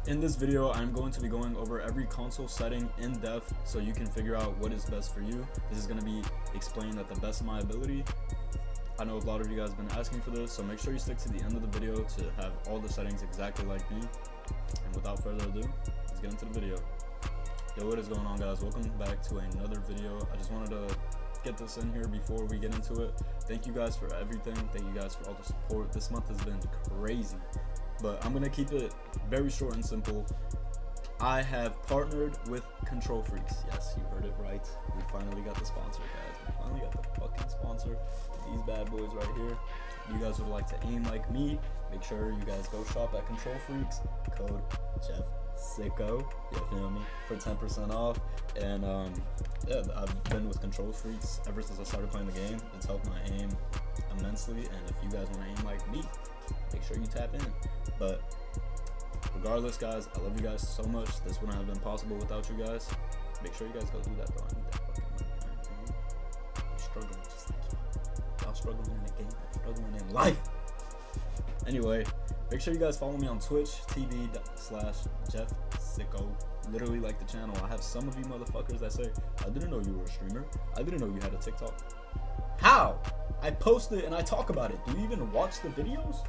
In this video, I'm going to be going over every console setting in depth so you can figure out what is best for you. This is going to be explained at the best of my ability. I know a lot of you guys have been asking for this, so make sure you stick to the end of the video to have all the settings exactly like me. And without further ado, let's get into the video. Yo, what is going on, guys? Welcome back to another video. I just wanted to get this in here before we get into it. Thank you guys for everything. Thank you guys for all the support. This month has been crazy, but I'm gonna keep it very short and simple. I have partnered with Control Freaks. Yes, you heard it right. We finally got the sponsor, guys. We finally got the fucking sponsor. These bad boys right here. You guys would like to aim like me, make sure you guys go shop at Control Freaks. Code JeffSicko, you feel me, for 10% off. And yeah, I've been with Control Freaks ever since I started playing the game. It's helped my aim immensely, and if you guys want to aim like me, make sure you tap in. But regardless, guys, I love you guys so much. This wouldn't have been possible without you guys. Make sure you guys go do that, though. I need that fucking money, man. I'm struggling just like you. Y'all struggling in the game, I'm struggling in life. Anyway, make sure you guys follow me on Twitch TV.com/JeffSicko. Literally like the channel. I have some of you motherfuckers that say, I didn't know you were a streamer. I didn't know you had a TikTok. How? I post it and I talk about it. Do you even watch the videos?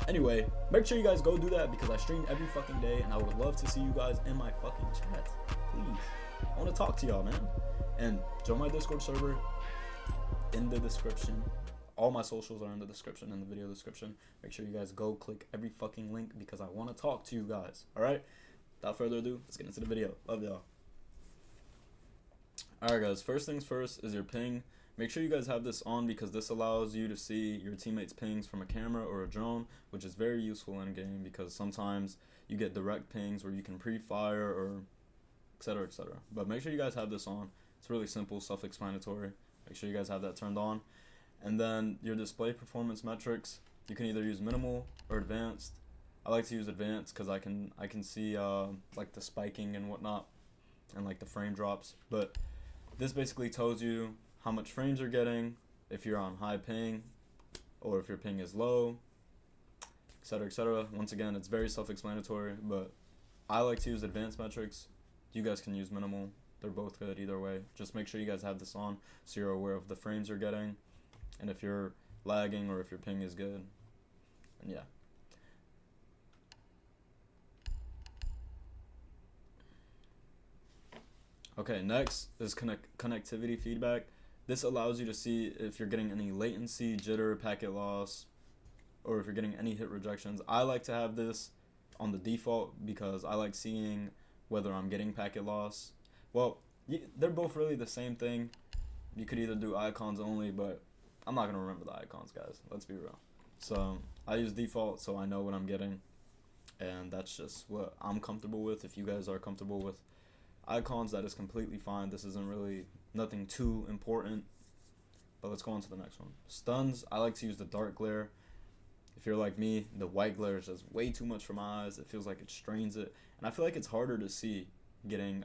Anyway, make sure you guys go do that because I stream every fucking day and I would love to see you guys in my fucking chat. Please. I want to talk to y'all, man. And join my Discord server in the description. All my socials are in the description, in the video description. Make sure you guys go click every fucking link because I want to talk to you guys. Alright? Without further ado, let's get into the video. Love y'all. Alright, guys. First things first is your ping. Make sure you guys have this on because this allows you to see your teammates' pings from a camera or a drone, which is very useful in game because sometimes you get direct pings where you can pre-fire or etc, etc. But make sure you guys have this on. It's really simple, self-explanatory. Make sure you guys have that turned on. And then your display performance metrics, you can either use minimal or advanced. I like to use advanced because I can see like the spiking and whatnot and like the frame drops. But this basically tells you how much frames you're getting, if you're on high ping, or if your ping is low, etc, etc. Once again, it's very self-explanatory, but I like to use advanced metrics. You guys can use minimal. They're both good either way. Just make sure you guys have this on so you're aware of the frames you're getting, and if you're lagging or if your ping is good. And yeah. Okay, next is connectivity feedback. This allows you to see if you're getting any latency, jitter, packet loss, or if you're getting any hit rejections. I like to have this on the default because I like seeing whether I'm getting packet loss. Well, they're both really the same thing. You could either do icons only, but I'm not going to remember the icons, guys. Let's be real. So I use default so I know what I'm getting, and that's just what I'm comfortable with. If you guys are comfortable with icons, that is completely fine. This isn't really nothing too important, but let's go on to the next one. Stuns, I like to use the dark glare. If you're like me, the white glare is just way too much for my eyes. It feels like it strains it, and I feel like it's harder to see getting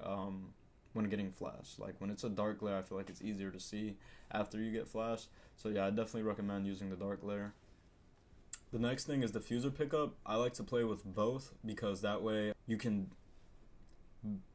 when getting flash. Like when it's a dark glare, I feel like it's easier to see after you get flash. So yeah, I definitely recommend using the dark glare. The next thing is diffuser pickup. I like to play with both because that way you can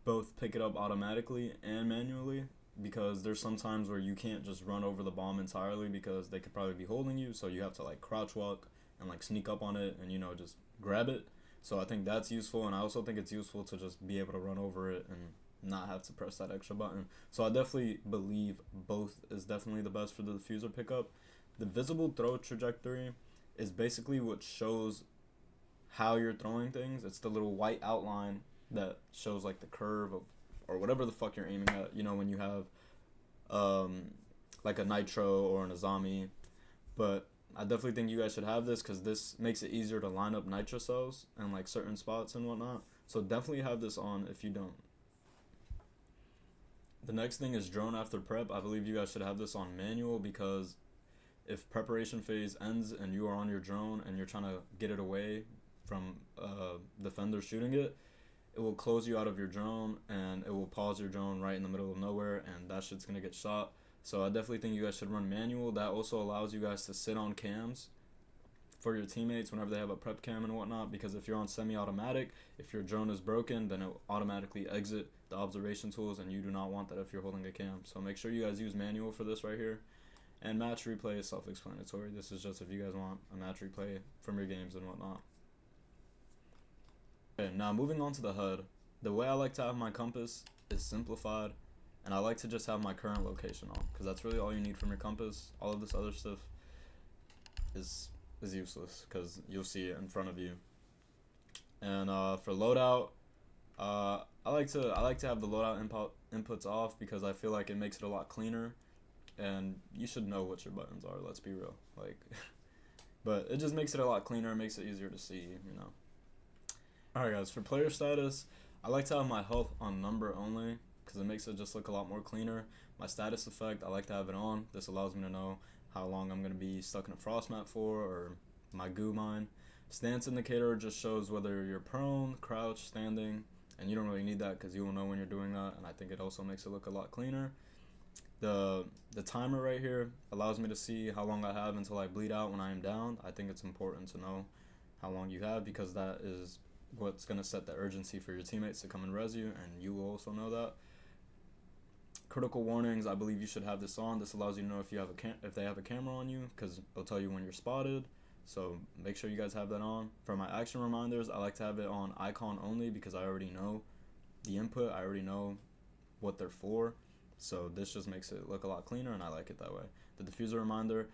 both pick it up automatically and manually, because there's some times where you can't just run over the bomb entirely because they could probably be holding you, so you have to like crouch walk and like sneak up on it and, you know, just grab it. So I think that's useful, and I also think it's useful to just be able to run over it and not have to press that extra button. So I definitely believe both is definitely the best for the diffuser pickup. The visible throw trajectory is basically what shows how you're throwing things. It's the little white outline that shows like the curve of or whatever the fuck you're aiming at, you know, when you have like a nitro or an azami. But I definitely think you guys should have this because this makes it easier to line up nitro cells and like certain spots and whatnot. So definitely have this on if you don't. The next thing is drone after prep. I believe you guys should have this on manual because if preparation phase ends and you are on your drone and you're trying to get it away from defender shooting it, it will close you out of your drone and it will pause your drone right in the middle of nowhere, and that shit's gonna get shot. So I definitely think you guys should run manual. That also allows you guys to sit on cams for your teammates whenever they have a prep cam and whatnot, because if you're on semi-automatic, if your drone is broken, then it will automatically exit the observation tools, and you do not want that if you're holding a cam. So make sure you guys use manual for this right here. And match replay is self-explanatory. This is just if you guys want a match replay from your games and whatnot. Okay, now moving on to the HUD. The way I like to have my compass is simplified, and I like to just have my current location on, because that's really all you need from your compass. All of this other stuff is useless, because you'll see it in front of you. And for loadout, I like to have the loadout inputs off, because I feel like it makes it a lot cleaner, and you should know what your buttons are, let's be real, like but it just makes it a lot cleaner, it makes it easier to see, you know. Alright guys, for player status, I like to have my health on number only, because it makes it just look a lot more cleaner. My status effect, I like to have it on. This allows me to know how long I'm going to be stuck in a frost mat for, or my goo mine. Stance indicator just shows whether you're prone, crouch, standing, and you don't really need that because you will know when you're doing that, and I think it also makes it look a lot cleaner. The timer right here allows me to see how long I have until I bleed out when I am down. I think it's important to know how long you have, because that is what's going to set the urgency for your teammates to come and res you, and you will also know that. Critical warnings, I believe you should have this on. This allows you to know if you have if they have a camera on you, because it'll tell you when you're spotted. So make sure you guys have that on. For my action reminders, I like to have it on icon only, because I already know the input. I already know what they're for. So this just makes it look a lot cleaner, and I like it that way. The diffuser reminder,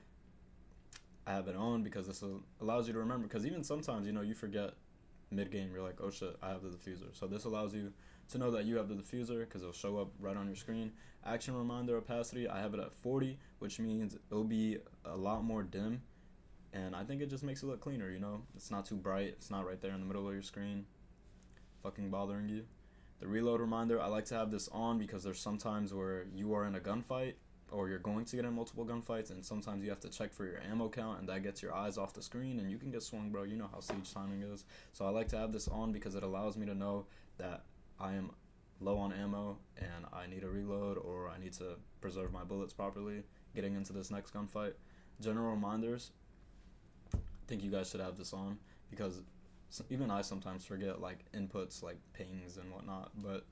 I have it on because this allows you to remember, because even sometimes, you know, you forget mid-game, you're like, oh shit, I have the diffuser. So this allows you to know that you have the diffuser, because it'll show up right on your screen. Action reminder opacity, I have it at 40, which means it'll be a lot more dim, and I think it just makes it look cleaner, you know. It's not too bright, it's not right there in the middle of your screen fucking bothering you. The reload reminder, I like to have this on because there's sometimes where you are in a gunfight, or you're going to get in multiple gunfights, and sometimes you have to check for your ammo count, and that gets your eyes off the screen, and you can get swung, bro. You know how siege timing is. So I like to have this on because it allows me to know that I am low on ammo and I need a reload, or I need to preserve my bullets properly getting into this next gunfight. General reminders, I think you guys should have this on, because even I sometimes forget like inputs like pings and whatnot, but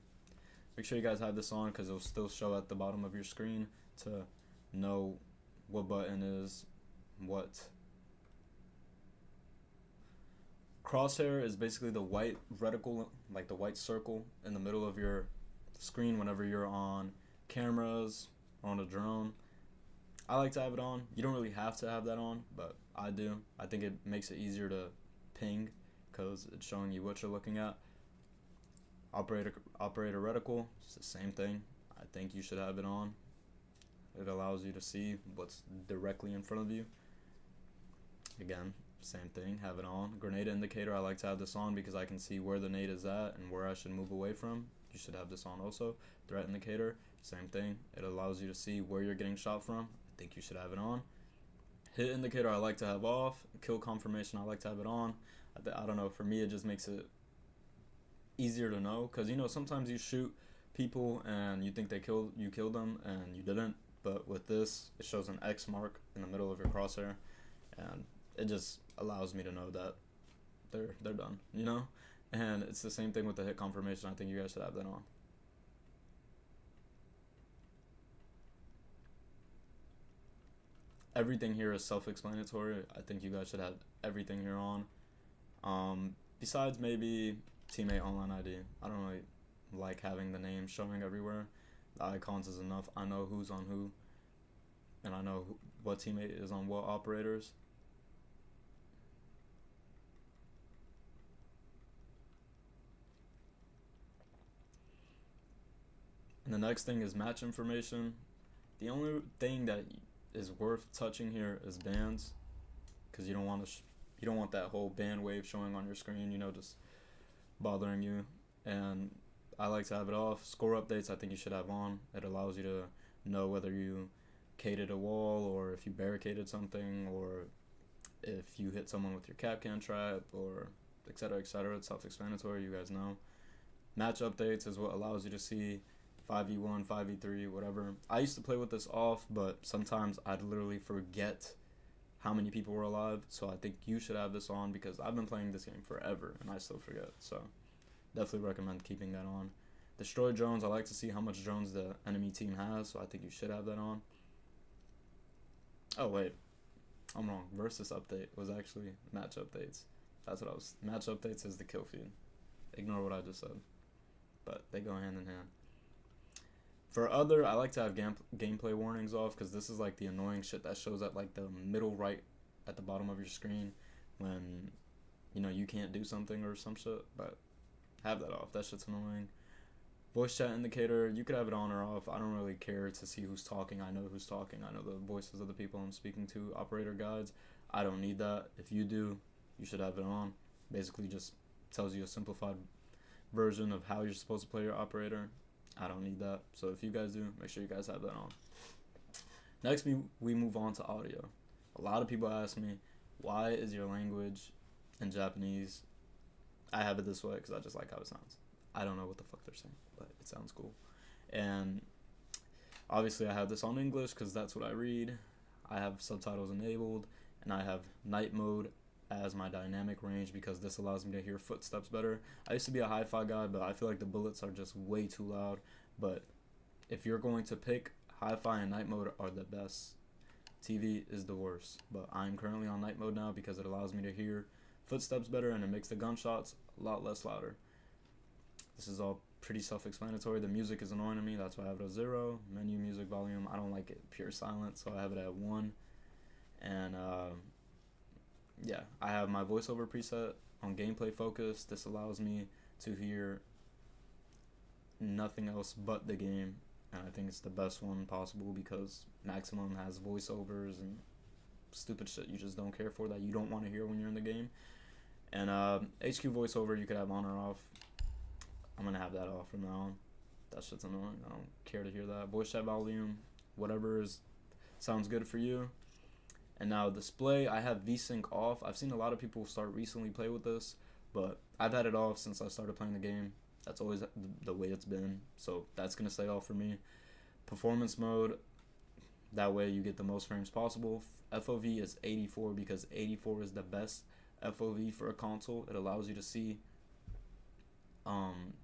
make sure you guys have this on, because it'll still show at the bottom of your screen to know what button is what. Crosshair is basically the white reticle, like the white circle in the middle of your screen whenever you're on cameras or on a drone. I like to have it on. You don't really have to have that on, but I do. I think it makes it easier to ping, because it's showing you what you're looking at. Operator reticle, it's the same thing. I think you should have it on. It allows you to see what's directly in front of you. Again, same thing, have it on. Grenade indicator, I like to have this on because I can see where the nade is at and where I should move away from. You should have this on also. Threat indicator, same thing. It allows you to see where you're getting shot from. I think you should have it on. Hit indicator, I like to have off. Kill confirmation, I like to have it on. I don't know, for me it just makes it easier to know, because you know sometimes you shoot people and you think you killed them and you didn't, but with this it shows an X mark in the middle of your crosshair, and it just allows me to know that they're done, you know. And it's the same thing with the hit confirmation. I think you guys should have that on. Everything here is self-explanatory. I think you guys should have everything here on. Besides maybe teammate online ID. I don't really like having the name showing everywhere. The icons is enough. I know who's on who, and I know what teammate is on what operators. And the next thing is match information. The only thing that is worth touching here is bans, because you don't want to you don't want that whole ban wave showing on your screen, you know, just bothering you. And I like to have it off. Score updates, I think you should have on. It allows you to know whether you cated a wall, or if you barricaded something, or if you hit someone with your cap can trap, or etc., etc. It's self-explanatory, you guys know. Match updates is what allows you to see 5v1, 5v3, whatever. I used to play with this off, but sometimes I'd literally forget how many people were alive. So I think you should have this on because I've been playing this game forever and I still forget. So definitely recommend keeping that on. Destroy drones. I like to see how much drones the enemy team has, so I think you should have that on. Oh wait, I'm wrong. Versus update was actually match updates. That's what I was. Match updates is the kill feed. Ignore what I just said, but they go hand in hand. For other, I like to have gameplay warnings off because this is like the annoying shit that shows at like the middle right at the bottom of your screen when you can't do something or some shit. But have that off. That shit's annoying. Voice chat indicator, you could have it on or off. I don't really care to see who's talking. I know who's talking. I know the voices of the people I'm speaking to. Operator guides, I don't need that. If you do, you should have it on. Basically just tells you a simplified version of how you're supposed to play your operator. I don't need that. So if you guys do, make sure you guys have that on. Next, we move on to audio. A lot of people ask me, why is your language in Japanese? I have it this way because I just like how it sounds. I don't know what the fuck they're saying, but it sounds cool. And obviously I have this on English because that's what I read. I have subtitles enabled, and I have night mode as my dynamic range because this allows me to hear footsteps better. I used to be a hi-fi guy, but I feel like the bullets are just way too loud. But if you're going to pick, hi-fi and night mode are the best. TV is the worst, but I'm currently on night mode now because it allows me to hear footsteps better and it makes the gunshots a lot less louder. This is all pretty self-explanatory. The music is annoying to me. That's why I have it at 0. Menu music volume, I don't like it pure silent, so I have it at 1. And yeah, I have my voiceover preset on gameplay focus. This allows me to hear nothing else but the game, and I think it's the best one possible because maximum has voiceovers and stupid shit you just don't care for that you don't want to hear when you're in the game. And HQ voiceover you could have on or off. I'm gonna have that off from now on. That shit's annoying. I don't care to hear that. Voice chat volume, whatever sounds good for you. And now display, I have VSync off. I've seen a lot of people start recently play with this, but I've had it off since I started playing the game. That's always the way it's been, so that's gonna stay off for me. Performance mode, that way you get the most frames possible. FOV is 84 because 84 is the best FOV for a console. It allows you to see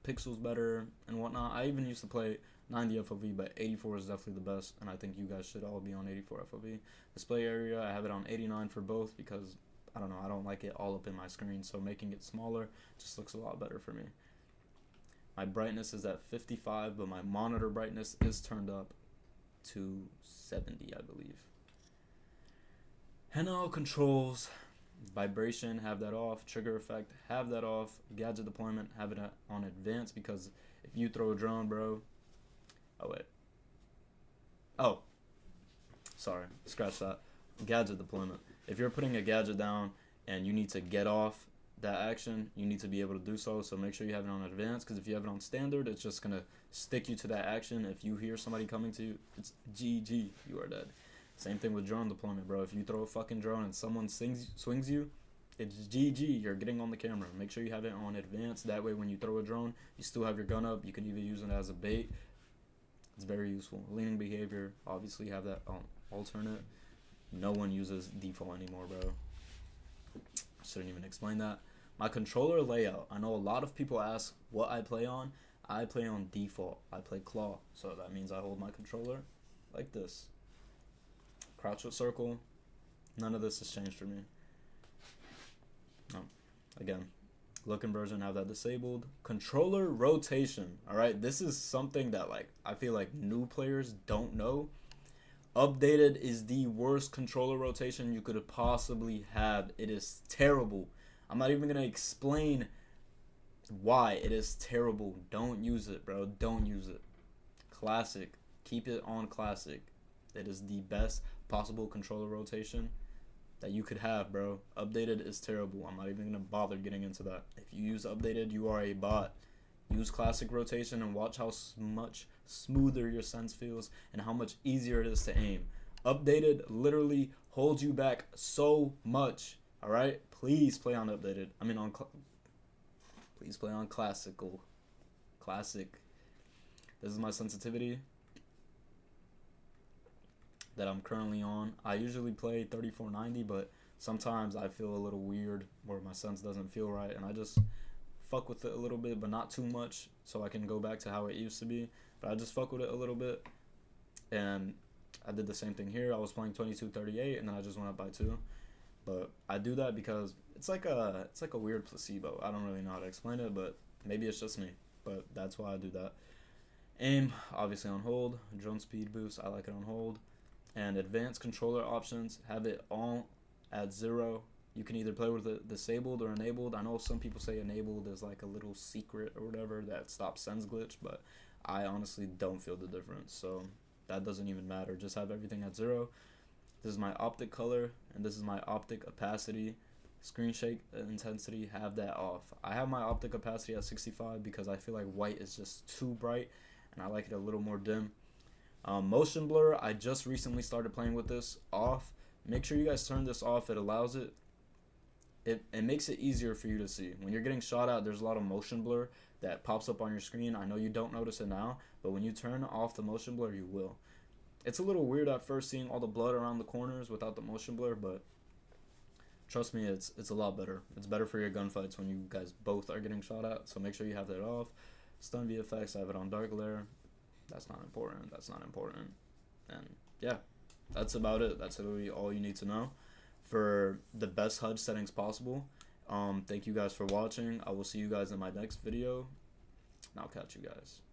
pixels better and whatnot. I even used to play 90 FOV, but 84 is definitely the best, and I think you guys should all be on 84 FOV. Display area, I have it on 89 for both because, I don't know, I don't like it all up in my screen, so making it smaller just looks a lot better for me. My brightness is at 55, but my monitor brightness is turned up to 70, I believe. Handheld controls, vibration, have that off. Trigger effect, have that off. Gadget deployment, have it on advanced because if you throw a drone, bro. Oh, wait. Oh. Sorry. Scratch that. Gadget deployment. If you're putting a gadget down and you need to get off that action, you need to be able to do so. So make sure you have it on advanced because if you have it on standard, it's just going to stick you to that action. If you hear somebody coming to you, it's GG. You are dead. Same thing with drone deployment, bro. If you throw a fucking drone and someone swings you, it's GG. You're getting on the camera. Make sure you have it on advanced. That way when you throw a drone, you still have your gun up. You can even use it as a bait. It's very useful. Leaning behavior, obviously have that on alternate. No one uses default anymore, bro. Shouldn't even explain that. My controller layout. I know a lot of people ask what I play on. I play on default. I play claw. So that means I hold my controller like this. Crouch with circle. None of this has changed for me. No. Again, look inversion, have that disabled. Controller rotation. Alright, this is something that I feel like new players don't know. Updated is the worst controller rotation you could possibly have. It is terrible. I'm not even going to explain why it is terrible. Don't use it, bro. Don't use it. Classic. Keep it on classic. It is the best possible controller rotation that you could have, bro. Updated is terrible. I'm not even going to bother getting into that. If you use updated, you are a bot. Use classic rotation and watch how much smoother your SENS feels and how much easier it is to aim. Updated literally holds you back so much. All right? Please play on updated. Please play on classical. Classic. This is my sensitivity. that I'm currently on. I usually play 3490, but sometimes I feel a little weird where my SENS doesn't feel right, and I just fuck with it a little bit, but not too much, so I can go back to how it used to be. But I just fuck with it a little bit, and I did the same thing here. I was playing 2238, and then I just went up by 2. But I do that because it's like a weird placebo. I don't really know how to explain it, but maybe it's just me. But that's why I do that. Aim, obviously on hold. Drone speed boost, I like it on hold. And advanced controller options, have it all at 0. You can either play with it disabled or enabled. I know some people say enabled is like a little secret or whatever that stops SENS glitch, but I honestly don't feel the difference. So that doesn't even matter. Just have everything at 0. This is my optic color, and this is my optic opacity. Screen shake intensity, have that off. I have my optic opacity at 65 because I feel like white is just too bright, and I like it a little more dim. Motion blur, I just recently started playing with this off. Make sure you guys turn this off. It allows it makes it easier for you to see. When you're getting shot at, there's a lot of motion blur that pops up on your screen. I know you don't notice it now, but when you turn off the motion blur, you will. It's a little weird at first seeing all the blood around the corners without the motion blur, but trust me, it's a lot better. It's better for your gunfights when you guys both are getting shot at, so make sure you have that off. Stun VFX, I have it on dark glare. That's not important. And yeah, that's about it. That's literally all you need to know for the best HUD settings possible. Thank you guys for watching. I will see you guys in my next video, and I'll catch you guys.